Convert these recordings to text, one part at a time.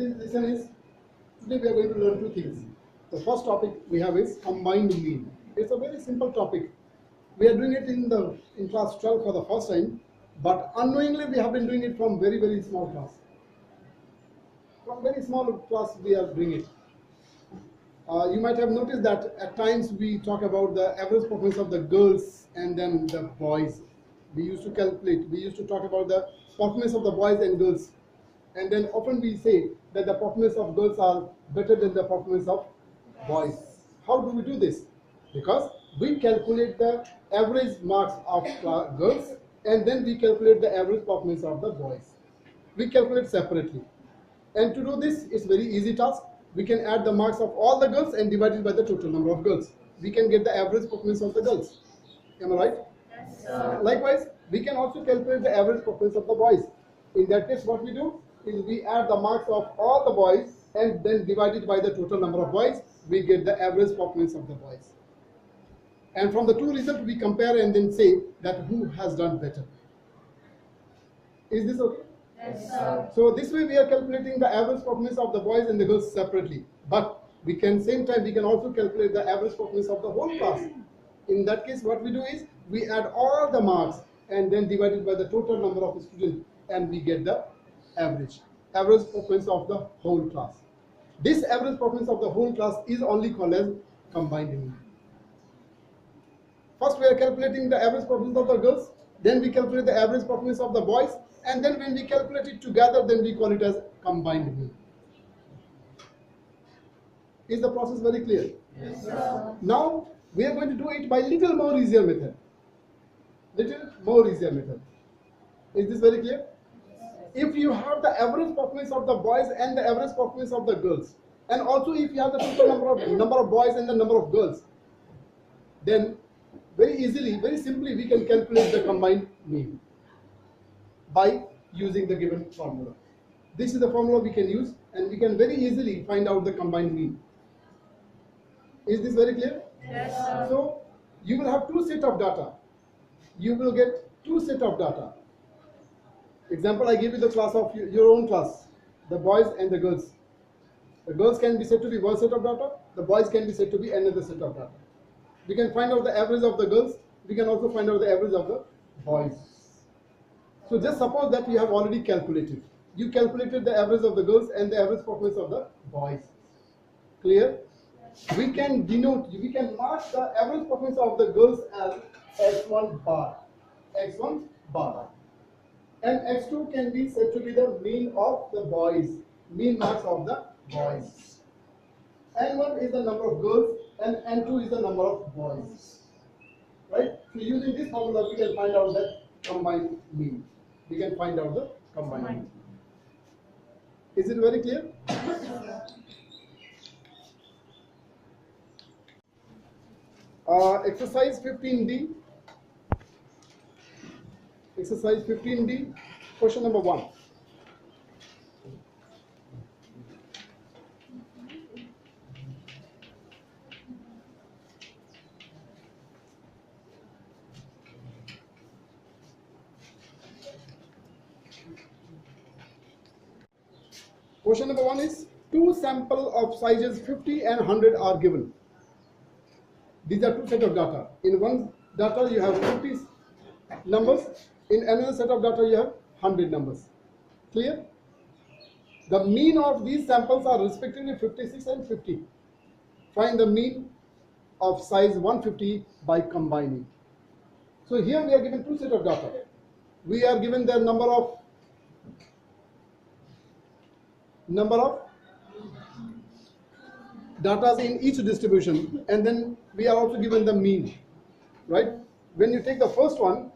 Please listen is, today we are going to learn two things. The first topic we have is combined mean. It's a very simple topic. We are doing it in class 12 for the first time, but unknowingly we have been doing it from very small class. From very small class we are doing it. You might have noticed that at times we talk about the average performance of the girls and then the boys. We used to talk about the performance of the boys and girls. And then often we say that the performance of girls are better than the performance of boys. How do we do this? Because we calculate the average marks of girls and then we calculate the average performance of the boys. We calculate separately. And to do this, it's very easy task. We can add the marks of all the girls and divide it by the total number of girls. We can get the average performance of the girls. Am I right? Yes, sir. Likewise, we can also calculate the average performance of the boys. In that case, what we do is we add the marks of all the boys and then divide it by the total number of boys. We get the average performance of the boys. And from the two results, we compare and then say that who has done better. Is this okay? Yes, sir. So this way we are calculating the average performance of the boys and the girls separately. But we can same time we can also calculate the average performance of the whole class. In that case, what we do is we add all the marks and then divide it by the total number of students and we get the average performance of the whole class. This average performance of the whole class is only called as combined mean. First we are calculating the average performance of the girls, then we calculate the average performance of the boys, and then when we calculate it together, then we call it as combined mean. Is the process very clear? Yes, sir. Now we are going to do it by little more easier method. Little more easier method. Is this very clear? If you have the average performance of the boys and the average performance of the girls, and also if you have the total number of boys and the number of girls, then very easily, very simply, we can calculate the combined mean by using the given formula. This is the formula we can use, and we can very easily find out the combined mean. Is this very clear? Yes, sir. So you will have two sets of data. You will get two sets of data. Example, I give you the class of your own class, the boys and the girls. The girls can be said to be one set of data, the boys can be said to be another set of data. We can find out the average of the girls, we can also find out the average of the boys. So just suppose that you have already calculated. You calculated the average of the girls and the average performance of the boys. Clear? We can mark the average performance of the girls as x1 bar. x1 bar. And x2 can be said to be the mean of the boys, mean marks of the boys. N1 is the number of girls and N2 is the number of boys. Right? So using this formula we can find out the combined mean. We can find out the combined mean. Is it very clear? Exercise 15D. Exercise 15D, question number 1. Question number 1 is, two samples of sizes 50 and 100 are given. These are two sets of data. In one data you have 50 numbers, in another set of data you have 100 numbers. Clear? The mean of these samples are respectively 56 and 50. Find the mean of size 150 by combining. So here we are given two sets of data. We are given the number of data in each distribution, and then we are also given the mean, right? When you take the first one,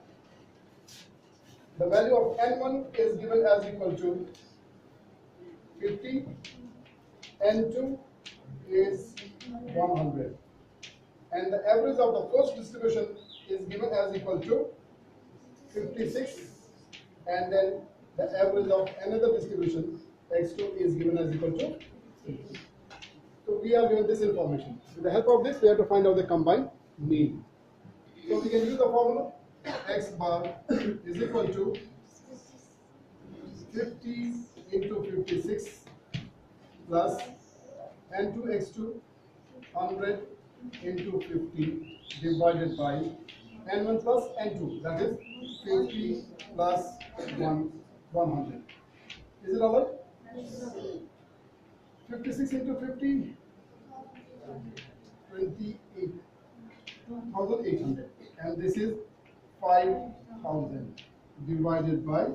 the value of n1 is given as equal to 50, n2 is 100, and the average of the first distribution is given as equal to 56, and then the average of another distribution x2 is given as equal to 50. So we are given this information. With the help of this, we have to find out the combined mean. So we can use the formula x bar is equal to 50 into 56 plus n2 x2 100 into 50 divided by n1 plus n2, that is 50 plus 100. Is it alright? 56 into 50, 28, 2800, and this is 5000 divided by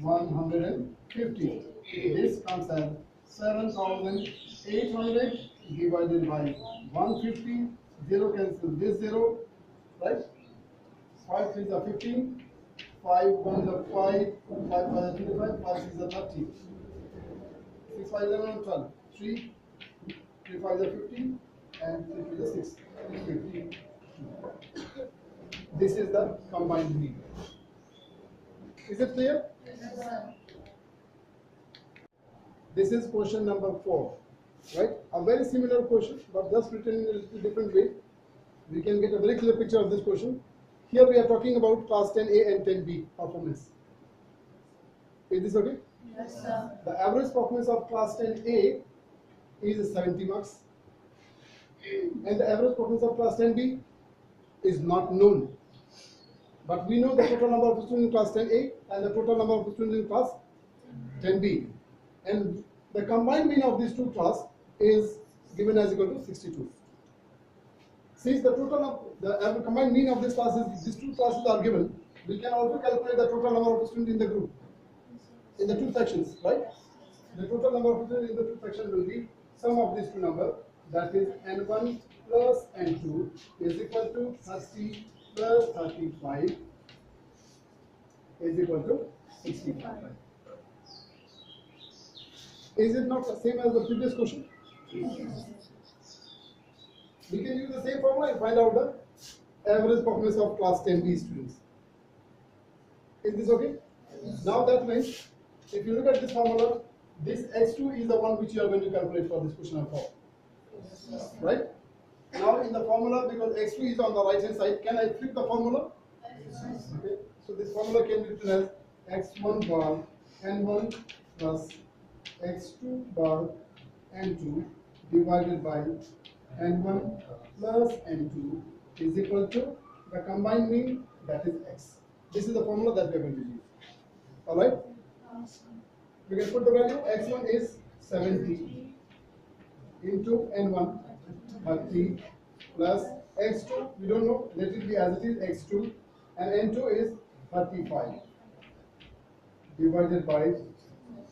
150. This comes as 7800 divided by 150. 0 cancel this 0, right? 5 3s are 15, 5 1s are 5, 5 5 are 25, 5 6 are 30, 6 5 11 12, 3 3 5 are 15, and 3 2 is 6, 50. This is the combined mean. Is it clear? Yes, sir. This is question number 4, right? A very similar question, but just written in a little different way. We can get a very clear picture of this question. Here we are talking about class 10A and 10B performance. Is this okay? Yes, sir. The average performance of class 10A is 70 marks, and the average performance of class 10B is not known. But we know the total number of students in class 10A and the total number of students in class 10B. And the combined mean of these two classes is given as equal to 62. Since the total of the combined mean of this classes, these two classes are given, we can also calculate the total number of students in the group, in the two sections, right? The total number of students in the two sections will be sum of these two numbers, that is n1 plus n2 is equal to 30 plus 35 is equal to 65. Is it not the same as the previous question? We can use the same formula and find out the average performance of class 10B students. Is this okay? Now that means, if you look at this formula, this x2 is the one which you are going to calculate for this question of 4. Right? Now in the formula, because x2 is on the right hand side, can I flip the formula? Okay. So this formula can be written as x1 bar n1 plus x2 bar n2 divided by n1 plus n2 is equal to the combined mean, that is x. This is the formula that we are going to use. Alright? We can put the value x1 is 70 into n1 30 plus x2, we don't know, let it be as it is, x2, and n2 is 35 divided by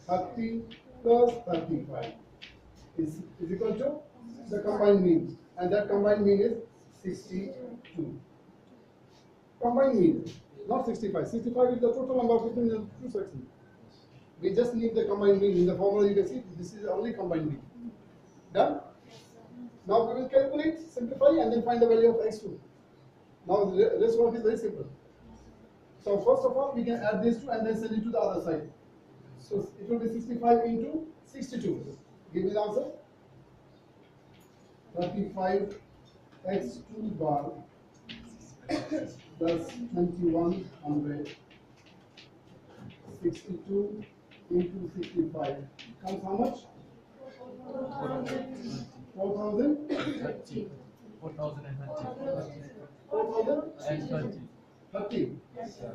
30 plus 35 is equal to the combined mean, and that combined mean is 62. Combined mean, not 65. 65 is the total number of people in the two sections. We just need the combined mean. In the formula you can see this is only combined mean. Done? Now we will calculate, simplify, and then find the value of x2. Now the rest work is very simple. So first of all, we can add these two and then send it to the other side. So it will be 65 into 62. Give me the answer. 35 x2 bar plus 2100 62 into 65 comes how much? 4000 30. 4030. 4030. Yes, sir.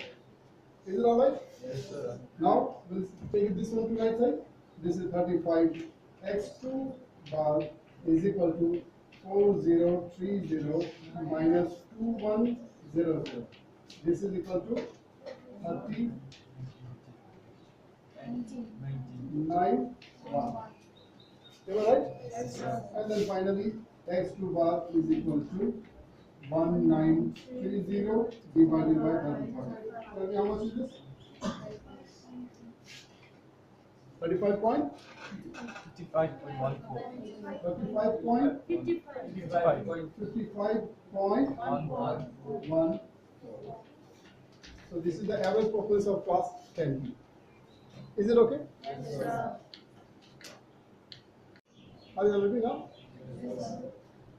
Is it alright? Yes, sir. Now we'll take this one to right side. This is 35 x2 bar is equal to 4030 minus 2100. This is equal to 30 9 1. Am I right? Yes, sir. And then finally x2 bar is equal to 1930 divided by 35. Tell me how much is this? 35 point? 55.14. 35 point? 55.1. So this is the average performance of class 10B. Is it okay? Yes, sir. Are you ready now? Yes, sir.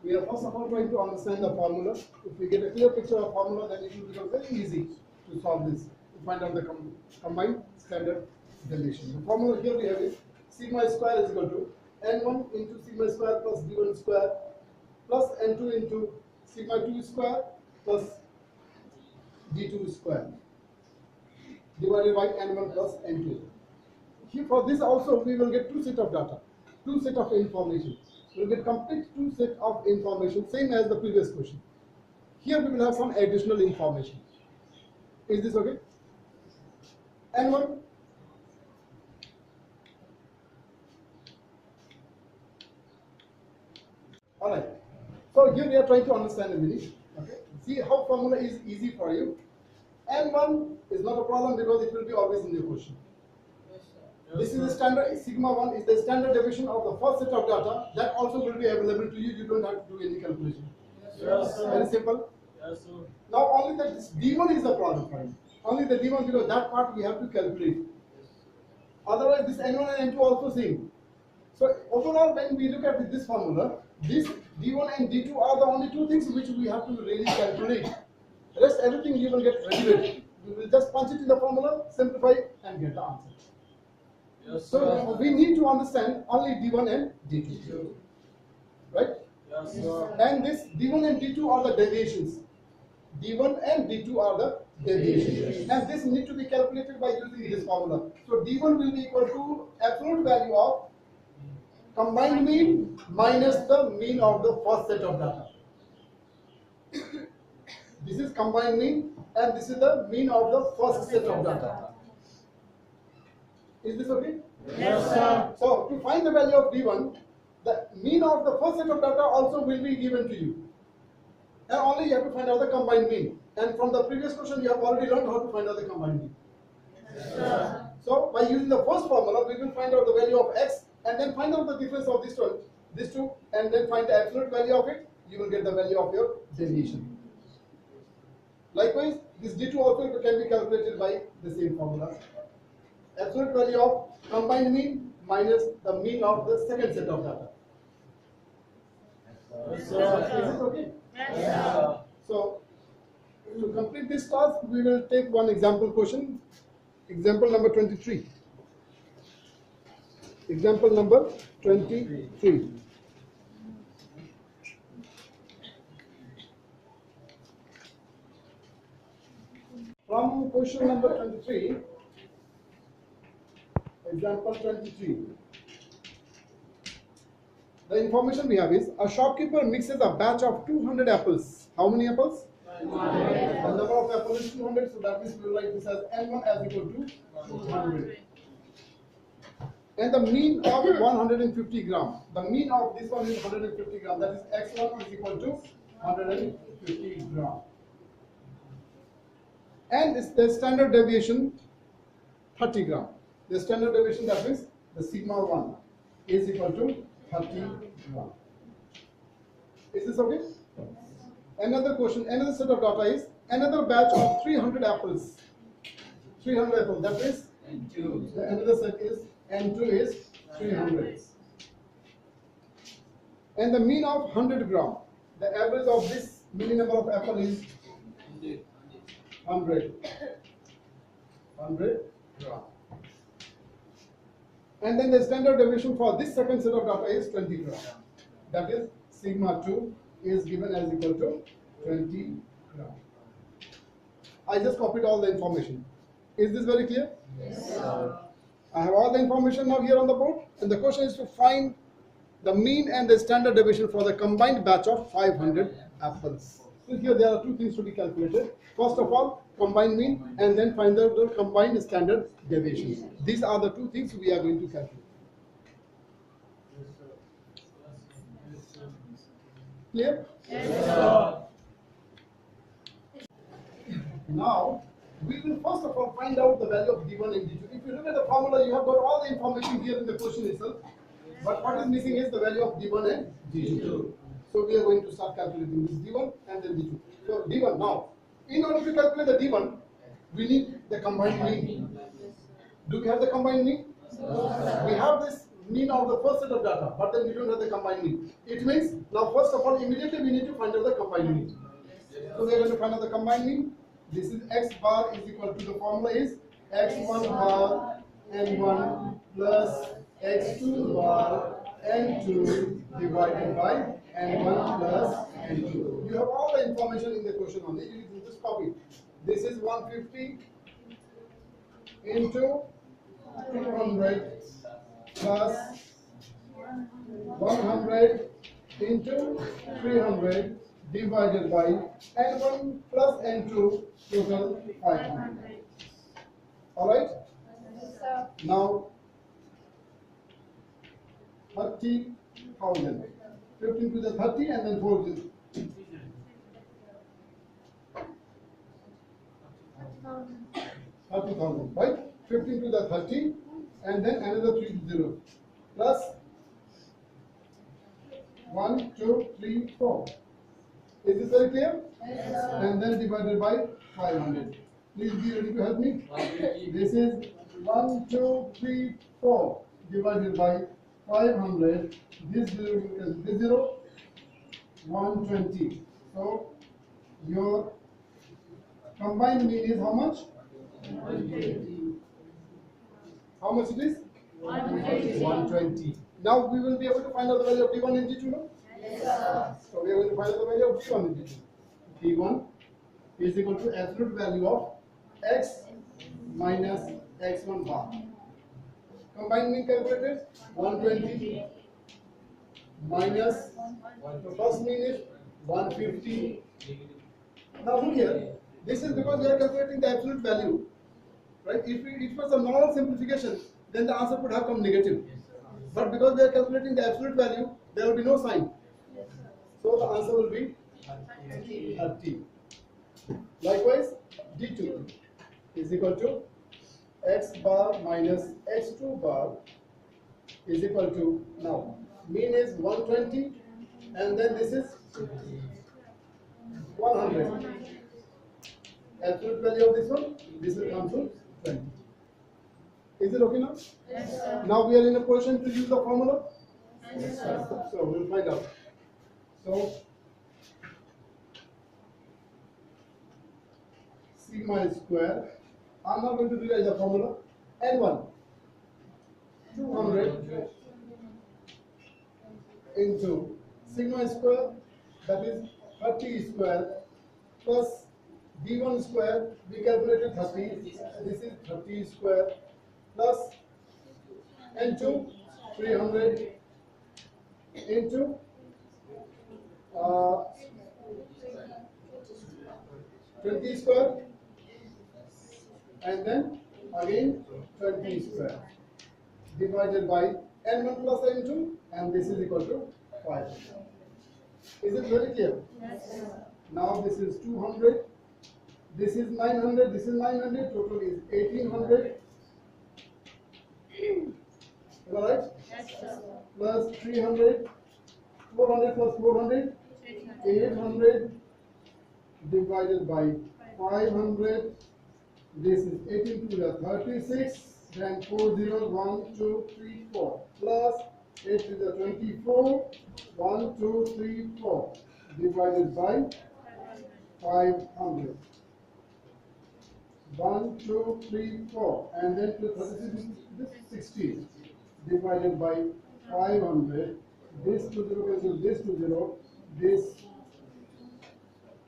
We are first of all trying to understand the formula. If we get a clear picture of formula, then it will become very easy to solve this, to find out the combined standard deviation. The formula here we have is sigma square is equal to n1 into sigma square plus d1 square plus n2 into sigma 2 square plus d2 square divided by n1 plus n2. Here for this also we will get two set of data, two set of information. We will get complete two set of information, same as the previous question. Here we will have some additional information. Is this okay? N1. Alright. So here we are trying to understand a minute. Okay. See how formula is easy for you. N1 is not a problem because it will be always in the question. This is the standard, sigma 1 is the standard deviation of the first set of data. That also will be available to you. You don't have to do any calculation. Yes, sir. Very simple. Yes, sir. Now only that this D1 is the problem for you. Only the D1 because that part we have to calculate. Otherwise this N1 and N2 also same. So overall when we look at this formula, this D1 and D2 are the only two things which we have to really calculate. The rest everything you will get ready. You will just punch it in the formula, simplify and get the answer. Yes, So sir. we need to understand only D1 and D2. Right? Yes, sir. And this D1 and D2 are the deviations. D1 and D2 are the deviations. And this need to be calculated by using this formula. So D1 will be equal to absolute value of combined mean minus the mean of the first set of data. This is combined mean and this is the mean of the first set of data. Is this okay? Yes, sir. So to find the value of D1, the mean of the first set of data also will be given to you. And only you have to find out the combined mean. And from the previous question you have already learned how to find out the combined mean. Yes, sir. So by using the first formula we will find out the value of x and then find out the difference of these two and then find the absolute value of it. You will get the value of your deviation. Likewise, this D2 also can be calculated by the same formula. Absolute value of combined mean minus the mean of the second set of data. Yes, Is sir. it okay? Yes, Yes, sir. sir. So to complete this task, we will take one example question. Example number 23. Example number 23. From question number 23, example 23. The information we have is a shopkeeper mixes a batch of 200 apples. How many apples? The number of apples is 200, so that means we will write this as N1 as equal to 200. And the mean of 150 gram. The mean of this one is 150 gram. That is X1 is equal to 150 gram. And this the standard deviation 30 gram. The standard deviation, that means the sigma 1 is equal to 30 gram. Is this okay? Another question, another set of data is another batch of 300 apples. 300 apples, that is N2. the another set is N2 is 300. And the mean of 100 gram. The average of this mean number of apple is 100. 100 gram. And then the standard deviation for this second set of data is 20 gram. That is sigma 2 is given as equal to 20 gram. I just copied all the information. Is this very clear? Yes, sir. I have all the information now here on the board, and the question is to find the mean and the standard deviation for the combined batch of 500 apples. So here there are two things to be calculated. First of all, combined mean, and then find out the combined standard deviation. These are the two things we are going to calculate. Clear? Yes, sir. Now, we will first of all find out the value of D1 and D2. If you look at the formula, you have got all the information here in the question itself. But what is missing is the value of D1 and D2. So we are going to start calculating this D1 and then D2. So D1 now, in order to calculate the D1, we need the combined mean. Do we have the combined mean? We have this mean of the first set of data, but then we don't have the combined mean. It means now first of all, immediately we need to find out the combined mean. So we are going to find out the combined mean. This is x bar is equal to, the formula is x1 bar n1 plus x2 bar n2 divided by n1 plus n2. You have all the information in the question only. You can just copy it. This is 150 into 200 plus 100 into 300 divided by n1 plus n2 total 500. Alright? Now 30,000. 15 to the 30 and then 4 zeros. 30,000, right? 15 to the 30 and then another 3 zeros plus 1, 2, 3, 4. Is this very clear? Yes, sir. And then divided by 500. Please be ready to help me. This is 1, 2, 3, 4 divided by 500. This zero is this zero 120. So your combined mean is how much? 120. How much it is? 120. 120. Now we will be able to find out the value of D1 and D2 now. Yes, sir. So we are going to find out the value of D1 and D2. D1 is equal to absolute value of x minus x1 bar. Combined mean calculated 120 minus the first mean is 150. Now look here, this is because we are calculating the absolute value, right? If it was a normal simplification, then the answer would have come negative. But because we are calculating the absolute value, there will be no sign. So the answer will be 30. Likewise, D2 is equal to x bar minus x2 bar is equal to, now mean is 120 and then this is 100. Absolute value of this will come to 20. Is it okay now? Yes, sir. Now we are in a position to use the formula. Yes, sir. So we'll find out. So sigma square. I'm not going to rewrite the formula. N1 200 into sigma square, that is 30 square, plus D1 square, we calculated 30, this is 30 square, plus N2 300 into 20 square, and then again 20 square divided by n1 plus n2, and this is equal to 5. Is it very clear? Yes, sir. Now this is 200, this is 900, this is 900, total is 1800. Am I right? Yes, sir. Plus 300, 400 plus 400, 800 divided by 500. This is 18 to the 36, then 4 zeros, 1, 2, 3, 4, plus 8 to the 24, 1, 2, 3, 4, divided by 500. 1, 2, 3, 4, and then to 36, this 16, divided by 500. This 2 0 cancel this 2 0, this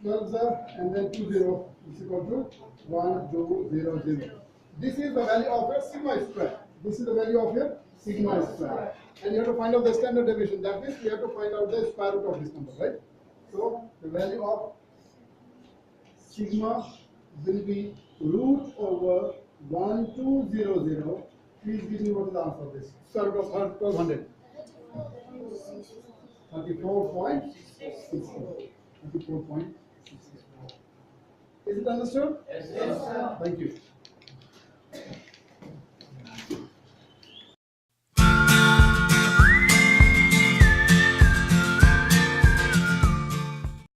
12 and then 2 0 is equal to 1, 2, 0, 0. This is the value of your sigma square. This is the value of your sigma square. And you have to find out the standard deviation. That means we have to find out the square root of this number, right? So the value of sigma will be root over 1200. Please give me what is the answer of this. Square root of 1200. 34.64. 34.64. Is it understood? Yes, Yes, sir. Thank you.